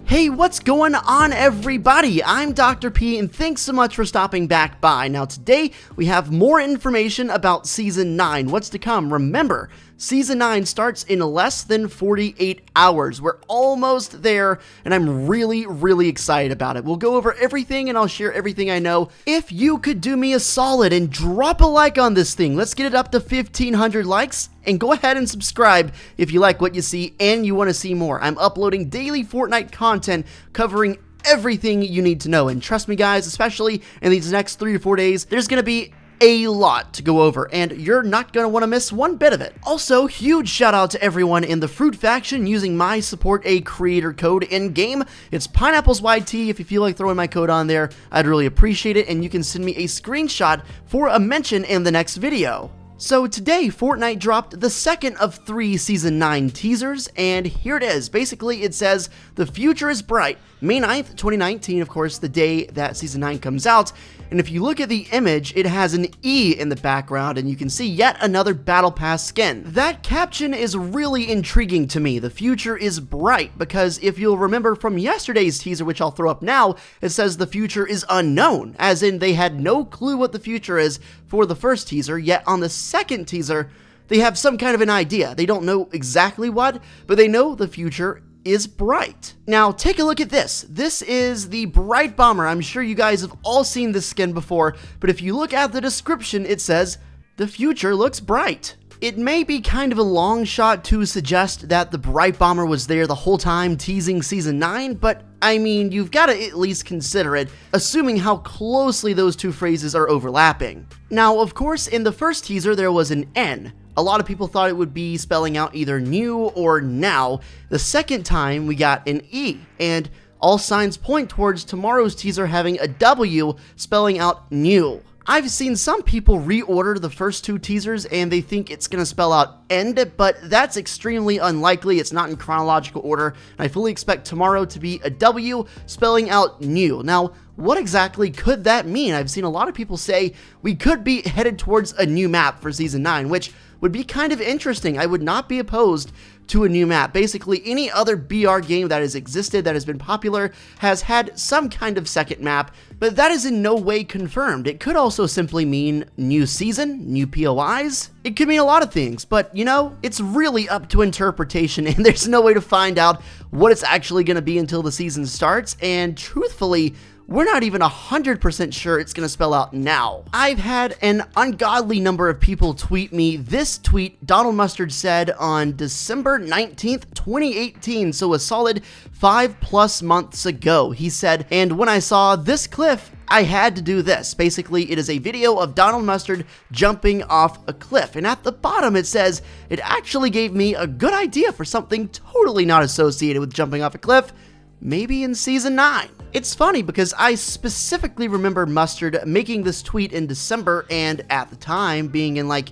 Hey, what's going on, everybody? I'm Dr. P, and thanks so much for stopping back by. Now, today, we have more information about Season 9, what's to come. Remember, Season 9 starts in less than 48 hours. We're almost there, and I'm really excited about it. We'll go over everything, and I'll share everything I know. If you could do me a solid and drop a like on this thing, let's get it up to 1,500 likes. And go ahead and subscribe if you like what you see and you want to see more. I'm uploading daily Fortnite content covering everything you need to know. And trust me, guys, especially in these next 3 to 4 days, there's going to be a lot to go over, and you're not going to want to miss one bit of it. Also, huge shout out to everyone in the Fruit faction using my support a creator code in-game. It's Pineapplez YT. If you feel like throwing my code on there, I'd really appreciate it, and you can send me a screenshot for a mention in the next video. So today, Fortnite dropped the second of 3 Season 9 teasers, and here it is. Basically, it says, "The future is bright." May 9th, 2019, of course, the day that Season 9 comes out. And if you look at the image, it has an E in the background, and you can see yet another Battle Pass skin. That caption is really intriguing to me. The future is bright, because if you'll remember from yesterday's teaser, which I'll throw up now, it says the future is unknown, as in they had no clue what the future is for the first teaser, yet on the second teaser, they have some kind of an idea. They don't know exactly what, but they know the future is bright. Now, take a look at this. This is the Bright Bomber. I'm sure you guys have all seen this skin before, but if you look at the description, it says, "The future looks bright." It may be kind of a long shot to suggest that the Bright Bomber was there the whole time teasing Season 9, but I mean, you've got to at least consider it, assuming how closely those two phrases are overlapping. Now, of course, in the first teaser, there was an N. A lot of people thought it would be spelling out either new or now. The second time, we got an E, and all signs point towards tomorrow's teaser having a W spelling out new. I've seen some people reorder the first 2 teasers and they think it's going to spell out end, but that's extremely unlikely. It's not in chronological order, and I fully expect tomorrow to be a W spelling out new. Now, what exactly could that mean? I've seen a lot of people say we could be headed towards a new map for Season 9, which would be kind of interesting. I would not be opposed to a new map. Basically, any other BR game that has existed, that has been popular, has had some kind of second map, but that is in no way confirmed. It could also simply mean new season, new POIs. It could mean a lot of things, but you know, it's really up to interpretation, and there's no way to find out what it's actually going to be until the season starts, and truthfully, we're not even 100% sure it's going to spell out now. I've had an ungodly number of people tweet me this tweet Donald Mustard said on December 19th, 2018, so a solid 5+ months ago. He said, "And when I saw this cliff, I had to do this." Basically, it is a video of Donald Mustard jumping off a cliff, and at the bottom it says, "It actually gave me a good idea for something totally not associated with jumping off a cliff, maybe in Season 9. It's funny because I specifically remember Mustard making this tweet in December, and at the time being in like,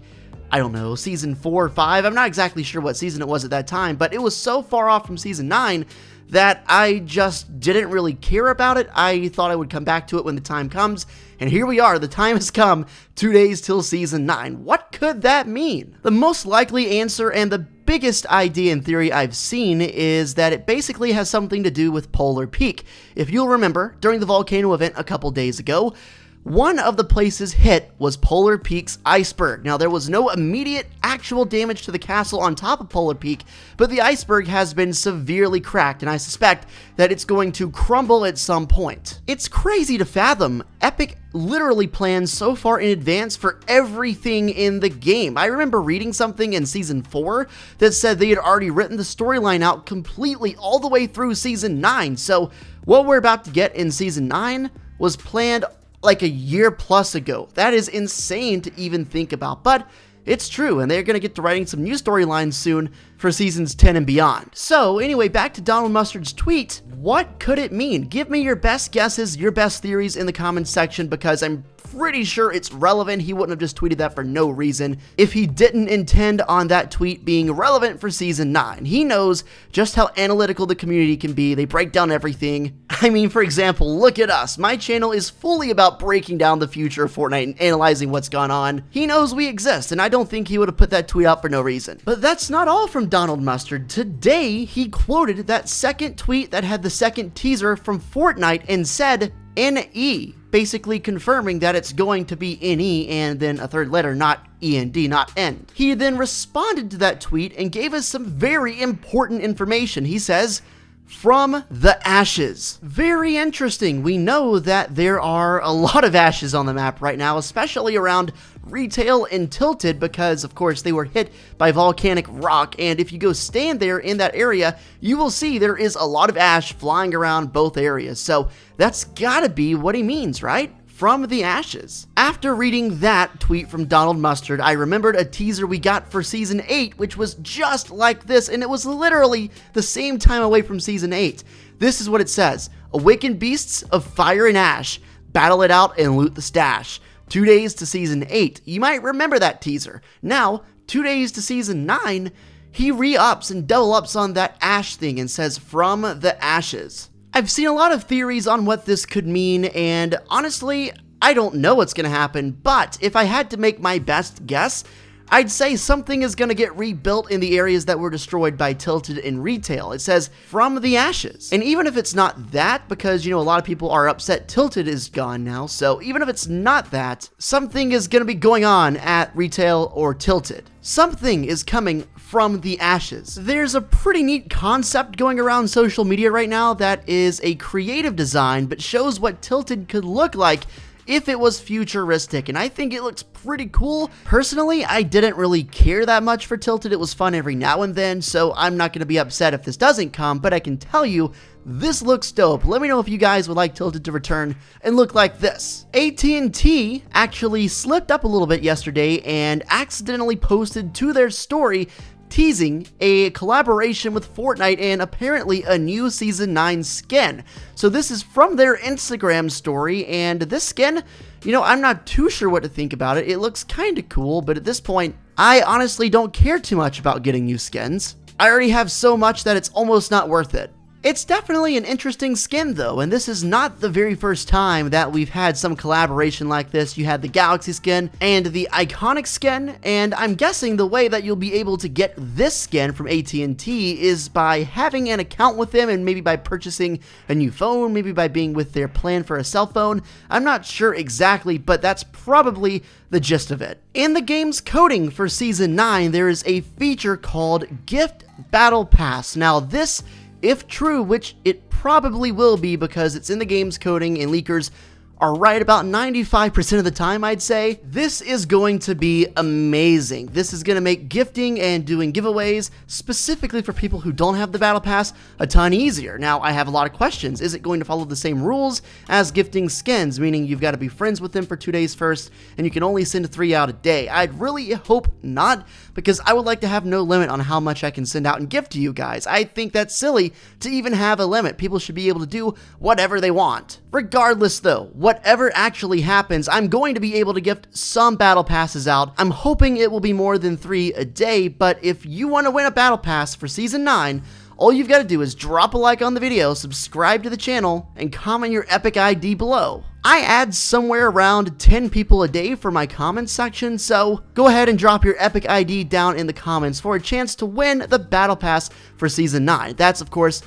I don't know, Season 4 or 5. I'm not exactly sure what season it was at that time, but it was so far off from Season 9 that I just didn't really care about it. I thought I would come back to it when the time comes, and here we are. The time has come. 2 days till Season 9. What could that mean? The most likely answer and the biggest idea in theory I've seen is that it basically has something to do with Polar Peak. If you'll remember, during the volcano event a couple days ago, one of the places hit was Polar Peak's iceberg. Now, there was no immediate actual damage to the castle on top of Polar Peak, but the iceberg has been severely cracked, and I suspect that it's going to crumble at some point. It's crazy to fathom. Epic literally plans so far in advance for everything in the game. I remember reading something in Season 4 that said they had already written the storyline out completely all the way through Season 9, so what we're about to get in Season 9 was planned like a year plus ago. That is insane to even think about, but it's true, and they're going to get to writing some new storylines soon for Seasons 10 and beyond. So anyway, back to Donald Mustard's tweet. What could it mean? Give me your best guesses, your best theories in the comments section, because I'm pretty sure it's relevant. He wouldn't have just tweeted that for no reason if he didn't intend on that tweet being relevant for Season 9. He knows just how analytical the community can be. They break down everything. I mean, for example, look at us. My channel is fully about breaking down the future of Fortnite and analyzing what's gone on. He knows we exist, and I don't think he would have put that tweet out for no reason. But that's not all from Donald Mustard. Today, he quoted that second tweet that had the second teaser from Fortnite and said, NE, basically confirming that it's going to be NE and then a third letter, not END, not end. He then responded to that tweet and gave us some very important information. He says, from the ashes. Very interesting. We know that there are a lot of ashes on the map right now, especially around Retail and Tilted, because of course they were hit by volcanic rock, and if you go stand there in that area, you will see there is a lot of ash flying around both areas. So that's gotta be what he means, right? From the ashes. After reading that tweet from Donald Mustard, I remembered a teaser we got for Season 8, which was just like this, and it was literally the same time away from Season 8. This is what it says. Awaken beasts of fire and ash. Battle it out and loot the stash. 2 days to Season 8. You might remember that teaser. Now, 2 days to Season 9, he re-ups and double ups on that ash thing and says, from the ashes. I've seen a lot of theories on what this could mean, and honestly, I don't know what's going to happen, but if I had to make my best guess, I'd say something is going to get rebuilt in the areas that were destroyed by Tilted and Retail. It says, from the ashes. And even if it's not that, because, you know, a lot of people are upset Tilted is gone now, so even if it's not that, something is going to be going on at Retail or Tilted. Something is coming from the ashes. There's a pretty neat concept going around social media right now that is a creative design, but shows what Tilted could look like if it was futuristic, and I think it looks pretty cool. Personally, I didn't really care that much for Tilted. It was fun every now and then, so I'm not going to be upset if this doesn't come, but I can tell you, this looks dope. Let me know if you guys would like Tilted to return and look like this. AT&T actually slipped up a little bit yesterday and accidentally posted to their story teasing a collaboration with Fortnite and apparently a new Season 9 skin. So this is from their Instagram story, and this skin, you know, I'm not too sure what to think about it. It looks kind of cool, but at this point, I honestly don't care too much about getting new skins. I already have so much that it's almost not worth it. It's definitely an interesting skin though, and this is not the very first time that we've had some collaboration like this. You had the Galaxy skin and the Iconic skin, and I'm guessing the way that you'll be able to get this skin from AT&T is by having an account with them and maybe by purchasing a new phone, maybe by being with their plan for a cell phone. I'm not sure exactly, but that's probably the gist of it. In the game's coding for Season 9, there is a feature called Gift Battle Pass. Now this, if true, which it probably will be because it's in the game's coding and leakers are right about 95% of the time, I'd say, this is going to be amazing. This is going to make gifting and doing giveaways, specifically for people who don't have the Battle Pass, a ton easier. Now, I have a lot of questions. Is it going to follow the same rules as gifting skins, meaning you've got to be friends with them for 2 days first, and you can only send 3 out a day? I'd really hope not, because I would like to have no limit on how much I can send out and gift to you guys. I think that's silly to even have a limit. People should be able to do whatever they want. Regardless, though, whatever actually happens, I'm going to be able to gift some battle passes out. I'm hoping it will be more than 3 a day, but if you want to win a battle pass for Season 9, all you've got to do is drop a like on the video, subscribe to the channel, and comment your epic ID below. I add somewhere around 10 people a day for my comments section, so go ahead and drop your epic ID down in the comments for a chance to win the battle pass for Season 9. That's, of course,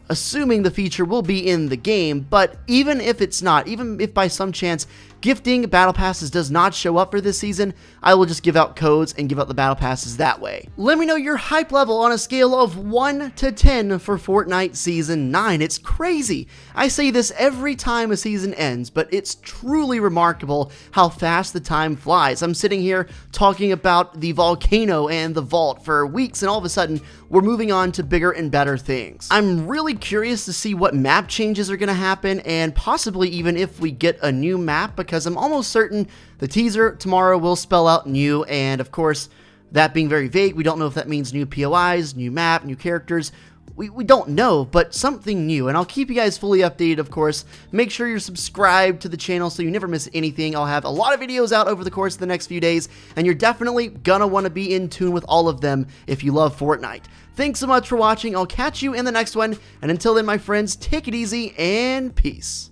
assuming the feature will be in the game, but even if it's not, even if by some chance gifting battle passes does not show up for this season, I will just give out codes and give out the battle passes that way. Let me know your hype level on a scale of 1 to 10 for Fortnite Season 9. It's crazy. I say this every time a season ends, but it's truly remarkable how fast the time flies. I'm sitting here talking about the volcano and the vault for weeks, and all of a sudden, we're moving on to bigger and better things. I'm really curious to see what map changes are going to happen, and possibly even if we get a new map, because I'm almost certain the teaser tomorrow will spell out new, and of course, that being very vague, we don't know if that means new POIs, new map, new characters. we don't know, but something new, and I'll keep you guys fully updated, of course. Make sure you're subscribed to the channel so you never miss anything. I'll have a lot of videos out over the course of the next few days, and you're definitely gonna want to be in tune with all of them if you love Fortnite. Thanks so much for watching. I'll catch you in the next one, and until then, my friends, take it easy and peace.